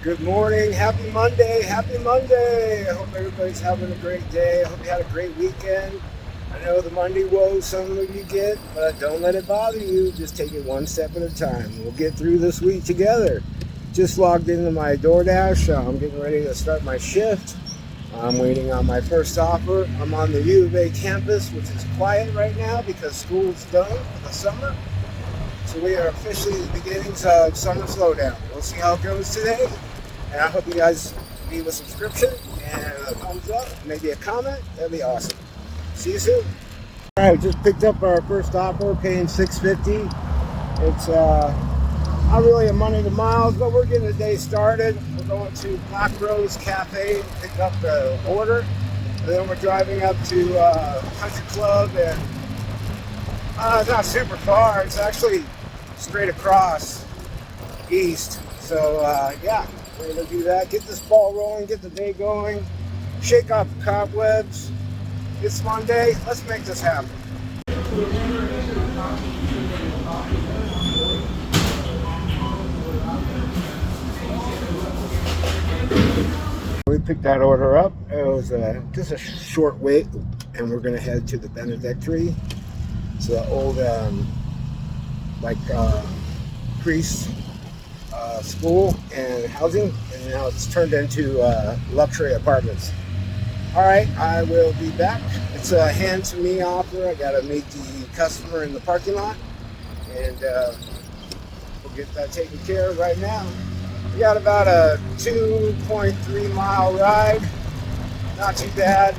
Good morning. Happy Monday. Happy Monday. I hope everybody's having a great day. I hope you had a great weekend. I know the Monday woes some of you get, but don't let it bother you. Just take it one step at a time. We'll get through this week together. Just logged into my DoorDash. I'm getting ready to start my shift. I'm waiting on my first offer. I'm on the U of A campus, which is quiet right now because school's done for the summer. So we are officially at the beginnings of summer slowdown. We'll see how it goes today. And I hope you guys leave a subscription and a thumbs up, maybe a comment. That'd be awesome. See you soon. All right, just picked up our first offer, paying $6.50. It's not really a money to miles, but we're getting the day started. We're going to Black Rose Cafe, pick up the order, and then we're driving up to Country Club, and it's not super far. It's actually straight across east. So yeah, we're gonna do that. Get this ball rolling, get the day going, shake off the cobwebs. It's Monday. Let's make this happen. We picked that order up. It was just a short wait, and we're gonna head to the Benedictory. It's the old priest school and housing, and now it's turned into luxury apartments. All right, I will be back. It's a hand-to-me offer. I gotta meet the customer in the parking lot, and we'll get that taken care of right now. We got about a 2.3 mile ride. Not too bad.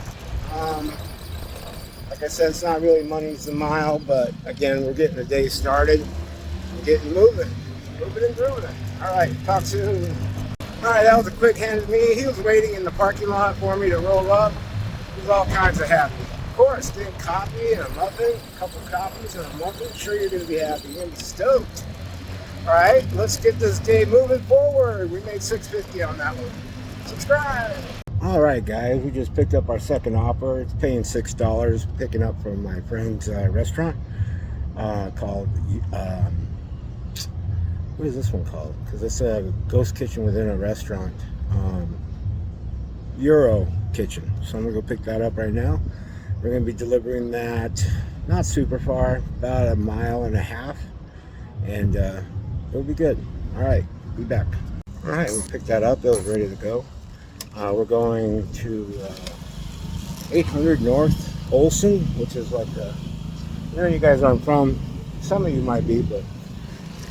Like I said, it's not really money's the mile, but again, we're getting the day started. We're getting moving and grooving. All right, talk soon. All right, that was a quick hand to me. He was waiting in the parking lot for me to roll up. He was all kinds of happy. Of course, getting coffee and a muffin, a couple coffees and a muffin. Sure, you're going to be happy. You're going to be stoked. All right, let's get this day moving forward. We made $6.50 on that one. Subscribe. All right, guys, we just picked up our second offer. It's paying $6, picking up from my friend's restaurant called, what is this one called? Because it's a ghost kitchen within a restaurant. Euro Kitchen. So I'm going to go pick that up right now. We're going to be delivering that not super far, about 1.5 miles. And it'll be good. All right, be back. All right, we picked that up. It was ready to go. We're going to 800 North Olson, which is like I know you guys aren't from, some of you might be, but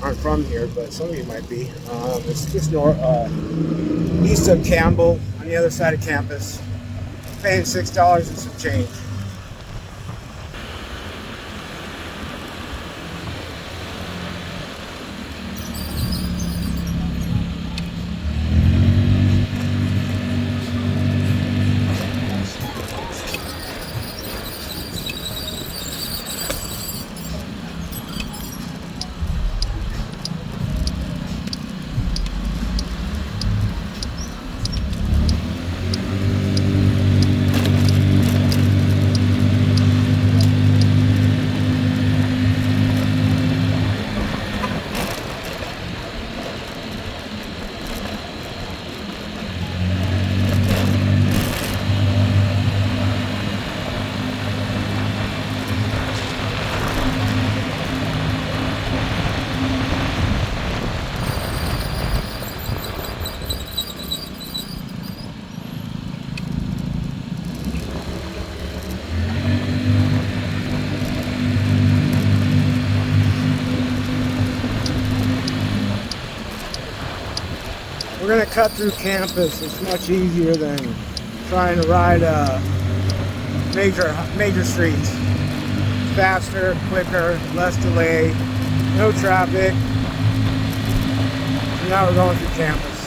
aren't from here, but some of you might be. It's just east of Campbell, on the other side of campus. Paying $6 and some change. We're going to cut through campus. It's much easier than trying to ride major streets. Faster, quicker, less delay, no traffic. So now we're going through campus.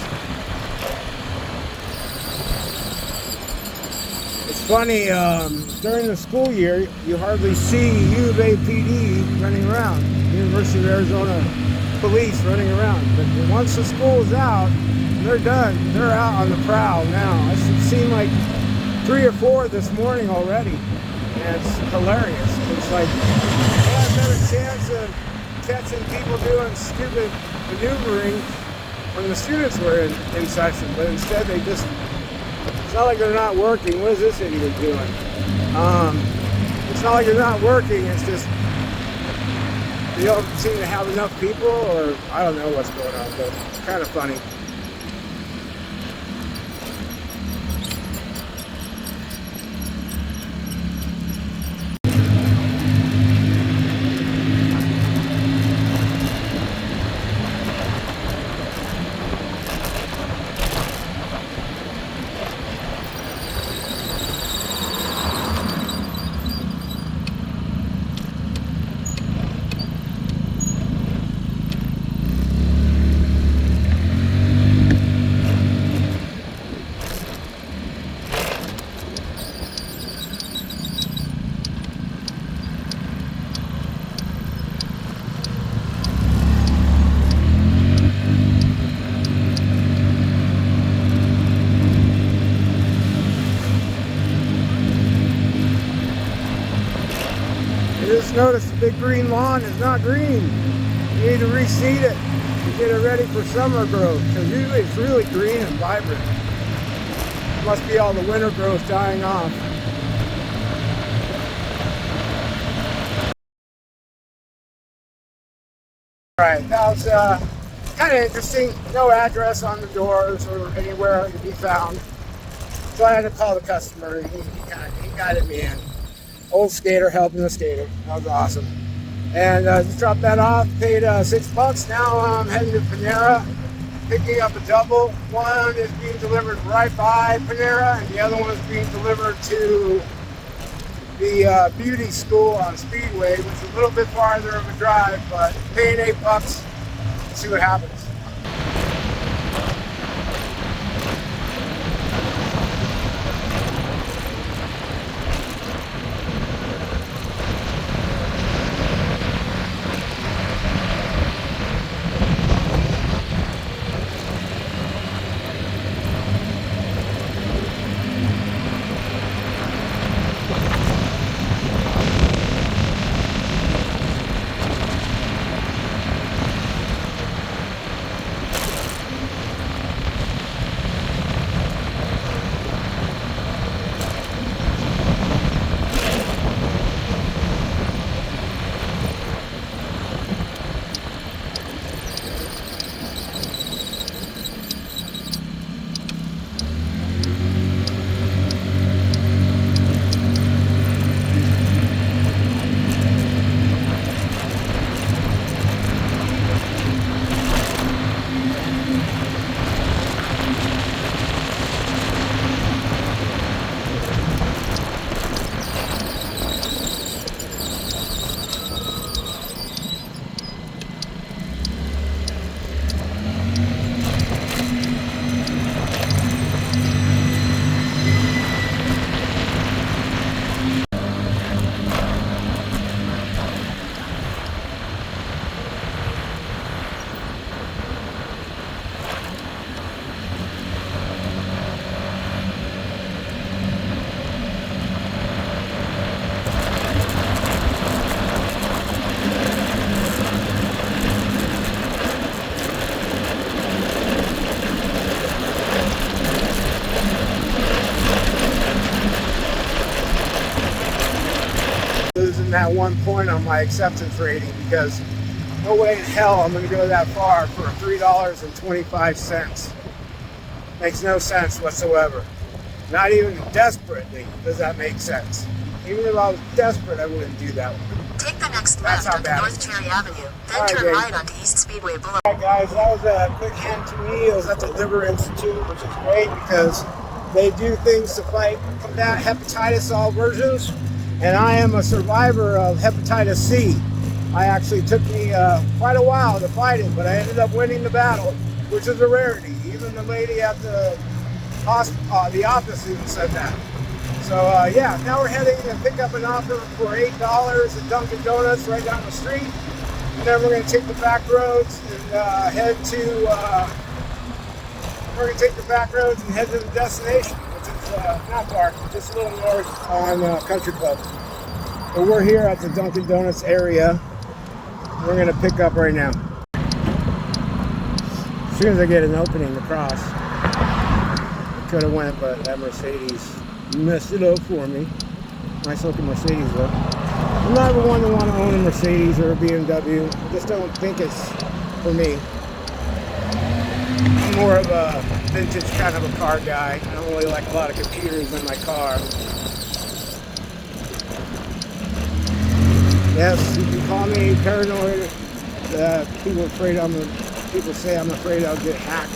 It's funny, during the school year, you hardly see U of A PD running around. University of Arizona police running around. But once the school is out, they're done. They're out on the prowl now. I've seen like 3 or 4 this morning already. And it's hilarious. It's like, they have a better chance of catching people doing stupid maneuvering when the students were in session, but instead they just, it's not like they're not working. What is this idiot doing? It's not like they're not working, it's just they don't seem to have enough people, or I don't know what's going on, but it's kind of funny. Just noticed the big green lawn is not green. You need to reseed it to get it ready for summer growth, because usually it's really green and vibrant. It must be all the winter growth dying off. Alright, that was kind of interesting. No address on the doors or anywhere to be found. So I had to call the customer. He guided me in. Old skater helping the skater. That was awesome. And just dropped that off, paid $6. Now I'm heading to Panera, picking up a double. One is being delivered right by Panera, and the other one is being delivered to the beauty school on Speedway, which is a little bit farther of a drive, but paying $8. See what happens. Losing that 1 point on my acceptance rating, because no way in hell I'm going to go that far for $3.25. Makes no sense whatsoever. Not even desperately does that make sense. Even if I was desperate, I wouldn't do that one. Take the next left onto North Cherry Avenue, then turn right onto East Speedway Boulevard. Alright guys, that was a quick hand to meals at the Liver Institute, which is great because they do things to combat hepatitis, all versions. And I am a survivor of hepatitis C. I actually took me quite a while to fight it, but I ended up winning the battle, which is a rarity. Even the lady at the office even said that. So yeah, now we're heading to pick up an offer for $8 at Dunkin' Donuts right down the street. And then we're going to take the back roads and head to the destination, which is not far, just a little north on Country Club. But we're here at the Dunkin' Donuts area. We're going to pick up right now. soon as I get an opening to cross, I could have went, but that Mercedes messed it up for me. Nice looking Mercedes though. I'm not ever one to want to own a Mercedes or a BMW. I just don't think it's for me. I'm more of a vintage kind of a car guy. I don't really like a lot of computers in my car. Yes, you can call me paranoid. People say I'm afraid I'll get hacked.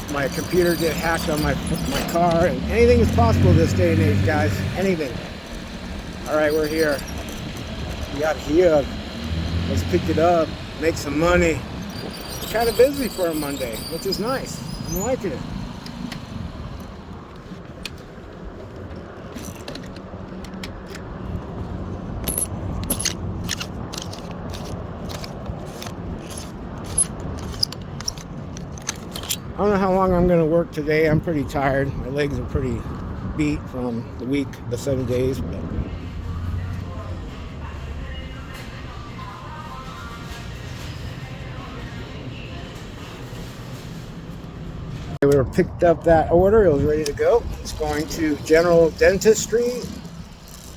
And my computer get hacked on my car. And anything is possible this day and age, guys. Anything. All right, we're here. We got here. Let's pick it up. Make some money. It's kind of busy for a Monday, which is nice. I'm liking it. I don't know how long I'm going to work today. I'm pretty tired. My legs are pretty beat from the week, the 7 days. But we picked up that order. It was ready to go. It's going to General Dentistry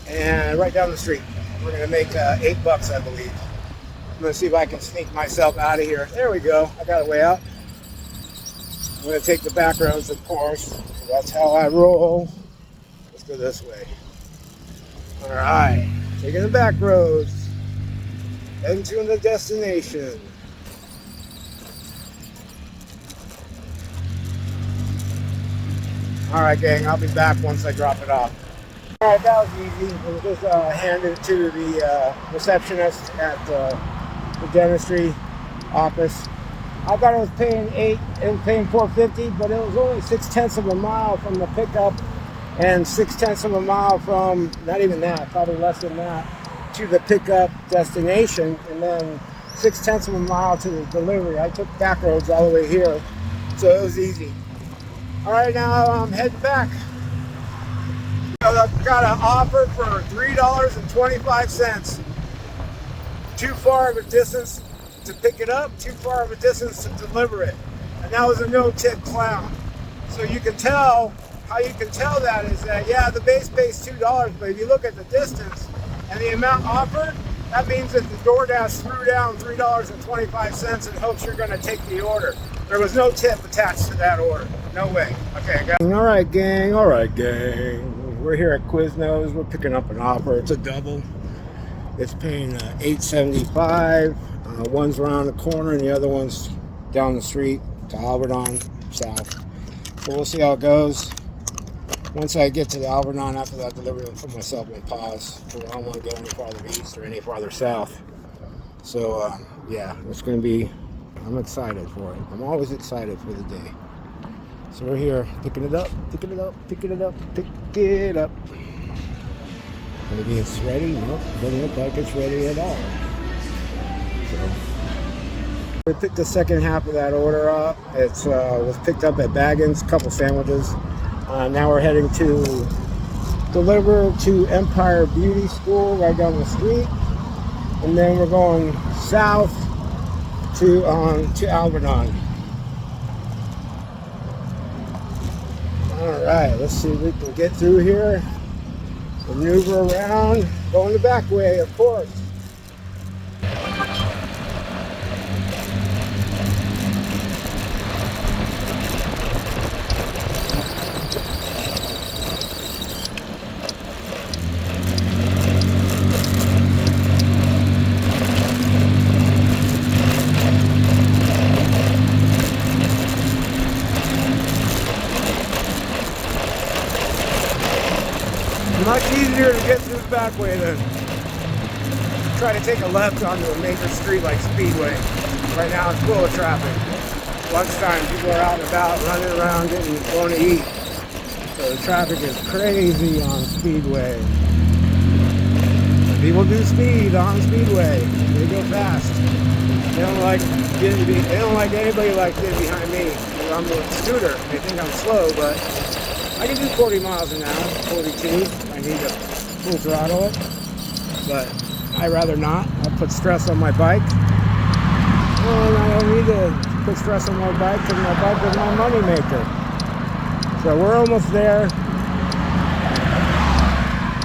and right down the street. We're going to make $8, I believe. I'm going to see if I can sneak myself out of here. There we go. I got a way out. I'm going to take the back roads, of course. That's how I roll. Let's go this way. All right. Taking the back roads. Heading to the destination. All right, gang. I'll be back once I drop it off. All right, that was easy. We'll just hand it to the receptionist at the dentistry office. I thought it was paying $4.50, but it was only 0.6 of a mile from the pickup and 0.6 of a mile from, not even that, probably less than that, to the pickup destination, and then 0.6 of a mile to the delivery. I took back roads all the way here, so it was easy. All right, now I'm heading back. I've got an offer for $3.25. Too far of a distance to pick it up, too far of a distance to deliver it. And that was a no-tip clown. So you can tell, how you can tell that is that, yeah, the base pays $2, but if you look at the distance and the amount offered, that means that the DoorDash threw down $3.25 in hopes you're gonna take the order. There was no tip attached to that order. No way. Okay, guys. All right, gang. All right, gang. We're here at Quiznos. We're picking up an offer. It's a double. It's paying $8.75. One's around the corner and the other one's down the street to Alberton South. So we'll see how it goes. Once I get to the Alberton, after that delivery, I'll put myself on pause. I don't want to go any farther east or any farther south. So yeah, it's going to be, I'm excited for it. I'm always excited for the day. So we're here picking it up, picking it up, picking it up, pick it up. Maybe it's ready. Nope, doesn't look like it's ready at all. So we picked the second half of that order up. It was picked up at Baggins, a couple sandwiches. Now we're heading to deliver to Empire Beauty School right down the street, and then we're going south to Alberton. All right, let's see if we can get through here. Maneuver around, going the back way, of course. Much easier to get through the back way than try to take a left onto a major street like Speedway. Right now it's full of traffic. Lunchtime, people are out and about, running around, going to eat. So the traffic is crazy on Speedway. People do speed on Speedway. They go fast. They don't like anybody like getting behind me. I'm a scooter. They think I'm slow, but I can do 40 miles an hour, 42. I need to full throttle it, but I'd rather not. I'll put stress on my bike. And I don't need to quit stressing my bike, because my bike is my money maker. So we're almost there.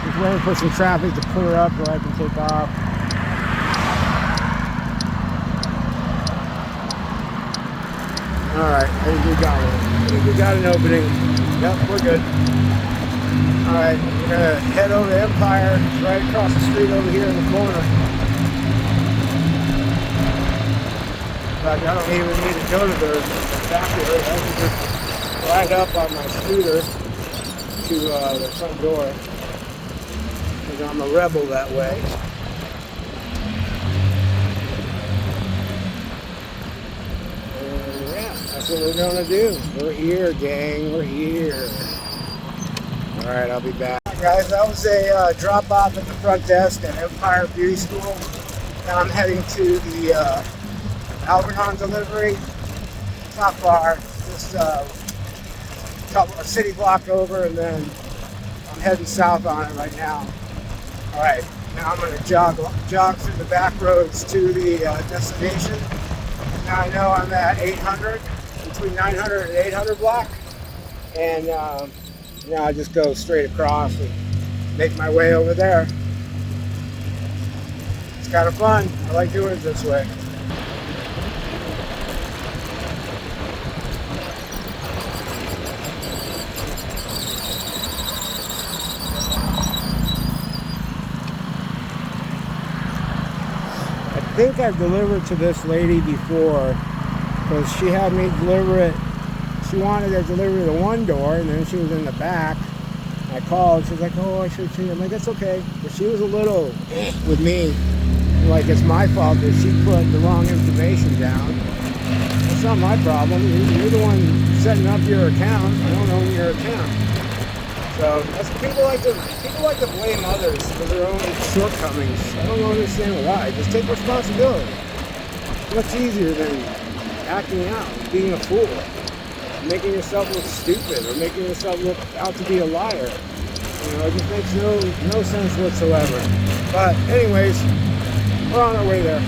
Just waiting for some traffic to clear up where I can take off. Alright, I think we got one. I think we got an opening. Yep, we're good. Alright, we're gonna head over to Empire. It's right across the street over here in the corner. In fact, I don't even need to go to the backyard. I can just ride up on my scooter to the front door. Because I'm a rebel that way. And yeah, that's what we're gonna do. We're here, gang. We're here. Alright, I'll be back. Guys, that was a drop off at the front desk at Empire Beauty School. Now I'm heading to the Algernon delivery. It's not far, just a city block over, and then I'm heading south on it right now. Alright, now I'm going to jog through the back roads to the destination. Now I know I'm at 800, between 900 and 800 block, and now I just go straight across and make my way over there. It's kind of fun. I like doing it this way. I think I've delivered to this lady before, because she had me deliver it. She wanted to deliver the one door, and then she was in the back. I called. She's like, "Oh, I should see." I'm like, "That's okay." But she was a little with me, like it's my fault that she put the wrong information down. It's not my problem. You're the one setting up your account. I don't own your account. So that's, people like to blame others for their own shortcomings. I don't understand why. Just take responsibility. It's much easier than acting out, being a fool, making yourself look stupid, or making yourself look out to be a liar. You know, it just makes no sense whatsoever. But anyways, we're on our way there.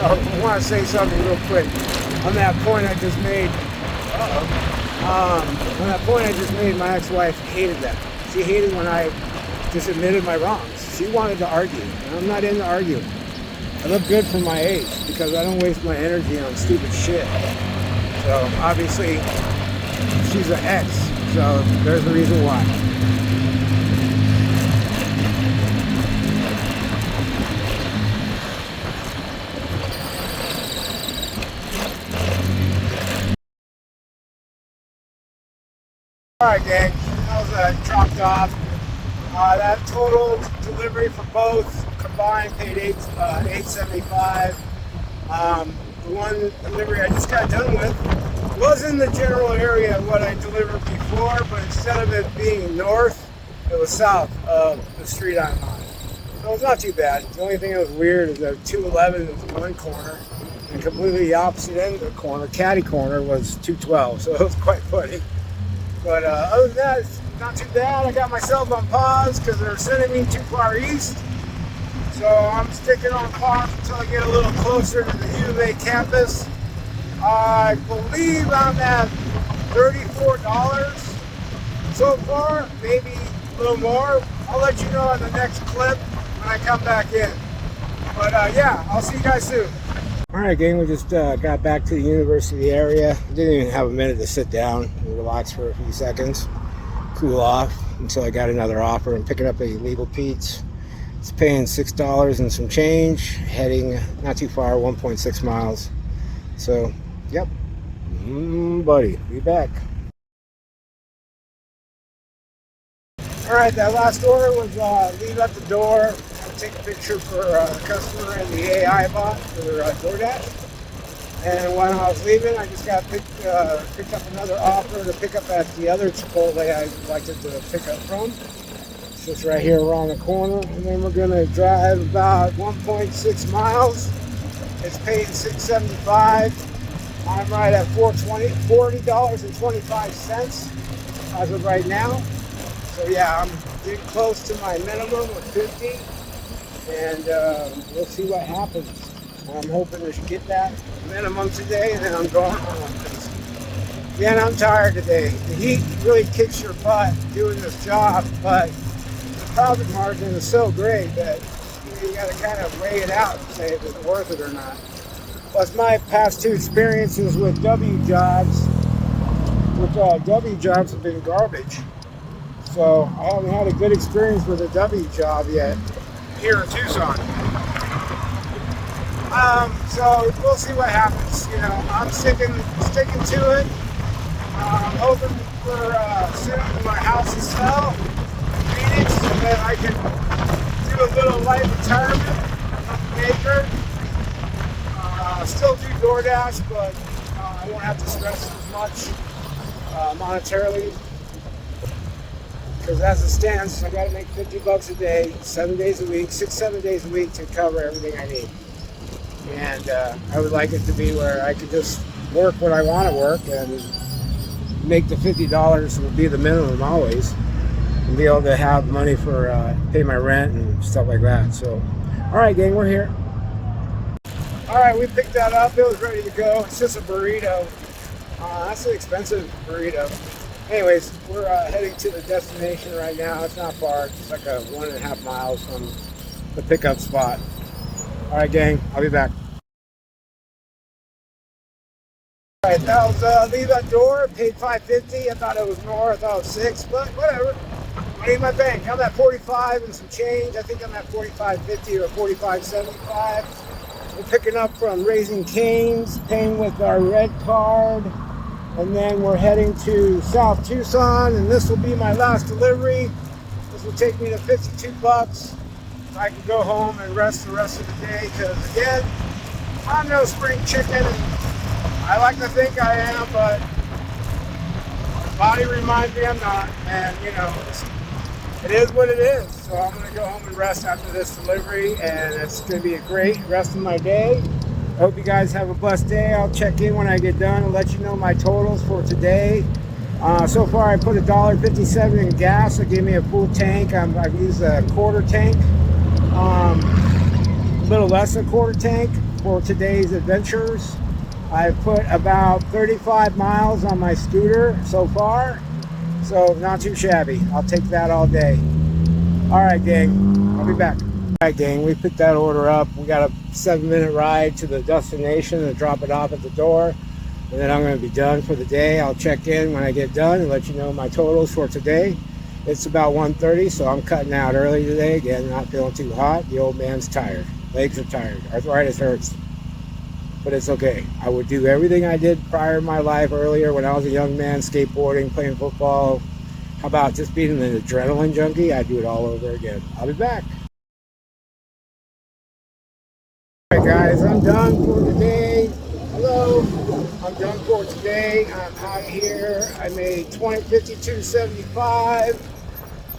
I want to say something real quick on that point I just made. On that point I just made, my ex-wife hated that. She hated when I just admitted my wrongs. She wanted to argue, and I'm not into arguing. I look good for my age because I don't waste my energy on stupid shit. So obviously she's an ex, so there's the reason why. Alright gang, that was dropped off. That total delivery for both combined paid $875. The one delivery I just got done with was in the general area of what I delivered before, but instead of it being north, it was south of the street I'm on. So it's not too bad. The only thing that was weird is that 211 was one corner, and completely the opposite end of the corner, caddy corner, was 212. So it was quite funny. But other than that, it's not too bad. I got myself on pause because they're sending me too far east. So I'm sticking on pause until I get a little closer to the U of A campus. I believe I'm at $34 so far, maybe a little more. I'll let you know in the next clip when I come back in. But yeah, I'll see you guys soon. Alright gang, we just got back to the university area. Didn't even have a minute to sit down and relax for a few seconds, cool off, until I got another offer and picking up a Legal Pete's. It's paying $6 and some change, heading not too far, 1.6 miles. So, yep, buddy, be back. Alright, that last order was leave at the door. Take a picture for a customer and the AI bot for DoorDash. And when I was leaving, I just got picked up another offer to pick up at the other Chipotle I elected to pick up from. It's just right here around the corner. And then we're going to drive about 1.6 miles. It's paying $6.75. I'm right at $40.25 as of right now. So yeah, I'm getting close to my minimum of 50, and we'll see what happens. I'm hoping to get that minimum today, and then I'm going home. Again, I'm tired today. The heat really kicks your butt doing this job, but the profit margin is so great that you got to kind of weigh it out and say if it's worth it or not. Plus, my past 2 experiences with W jobs have been garbage. So I haven't had a good experience with a W job yet here in Tucson. So we'll see what happens. You know, I'm sticking to it. I'm hoping for soon my house to sell in Phoenix, so that I can do a little light retirement on the acre. Still do DoorDash, but I won't have to stress as much monetarily. Because as it stands, I got to make $50 a day, 7 days a week, 6-7 days a week to cover everything I need. And I would like it to be where I could just work when I want to work and make the $50 would be the minimum always, and be able to have money for pay my rent and stuff like that. So, all right, gang, we're here. All right, we picked that up. It was ready to go. It's just a burrito. That's an expensive burrito. Anyways, we're heading to the destination right now. It's not far. It's like a 1.5 miles from the pickup spot. All right, gang, I'll be back. All right, that was leave that door. Paid $5.50. I thought it was more. I thought it was $6, but whatever. Money in my bank. I'm at 45 and some change. I think I'm at 45.50 or 45.75. We're picking up from Raising Cane's, paying with our red card, and then we're heading to South Tucson, and this will be my last delivery. This will take me to $52. I can go home and rest the rest of the day, because again, I'm no spring chicken. I like to think I am, but my body reminds me I'm not, and you know, it is what it is. So I'm going to go home and rest after this delivery, and it's going to be a great rest of my day. I hope you guys have a blessed day. I'll check in when I get done and let you know my totals for today. So far I put $1.57 in gas. It gave me a full tank. I've used a quarter tank, a little less than a quarter tank for today's adventures. I've put about 35 miles on my scooter so far, so not too shabby. I'll take that all day. All right, gang, I'll be back. All right, gang, we picked that order up. We got a 7-minute ride to the destination and drop it off at the door, and then I'm going to be done for the day. I'll check in when I get done and let you know my totals for today. It's about 1:30, so I'm cutting out early today. Again, not feeling too hot. The old man's tired. Legs are tired. Arthritis hurts. But it's okay. I would do everything I did prior in my life earlier when I was a young man, skateboarding, playing football. How about just being an adrenaline junkie? I'd do it all over again. I'll be back. All right, guys, I'm done for today. Hello. I'm done for today. I'm out of here. I made $52.75.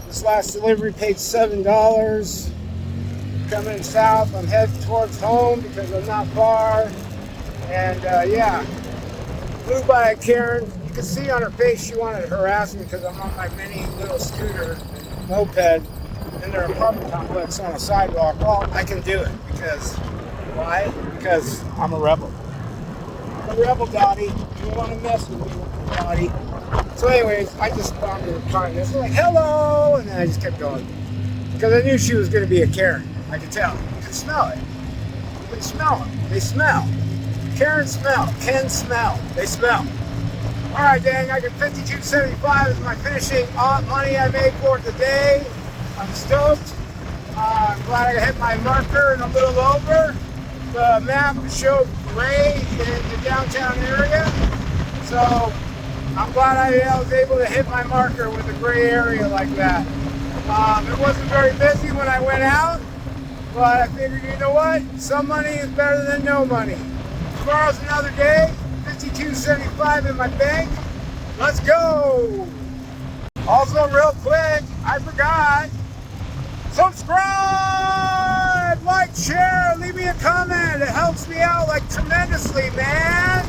This last delivery paid $7. Coming south, I'm heading towards home because I'm not far. And yeah, flew by a Karen. You can see on her face she wanted to harass me because I'm on my mini little scooter moped in their apartment complex on a sidewalk. Well, I can do it because, why? Because I'm a rebel. I'm a rebel, Dottie. You don't want to mess with me, Dottie. So anyways, I just responded with kindness. I'm like, hello, and then I just kept going. Because I knew she was going to be a Karen. I could tell. You can smell it. You can smell them. They smell. Karen smell. Ken smell. They smell. All right, dang, I get $52.75 as my finishing money I made for today. I'm stoked. I'm glad I hit my marker and a little over. The map showed gray in the downtown area. So I'm glad I was able to hit my marker with a gray area like that. It wasn't very busy when I went out. But I figured, you know what? Some money is better than no money. Tomorrow's another day. $52.75 in my bank. Let's go. Also, real quick, I forgot. Subscribe, like, share, leave me a comment. It helps me out like tremendously, man.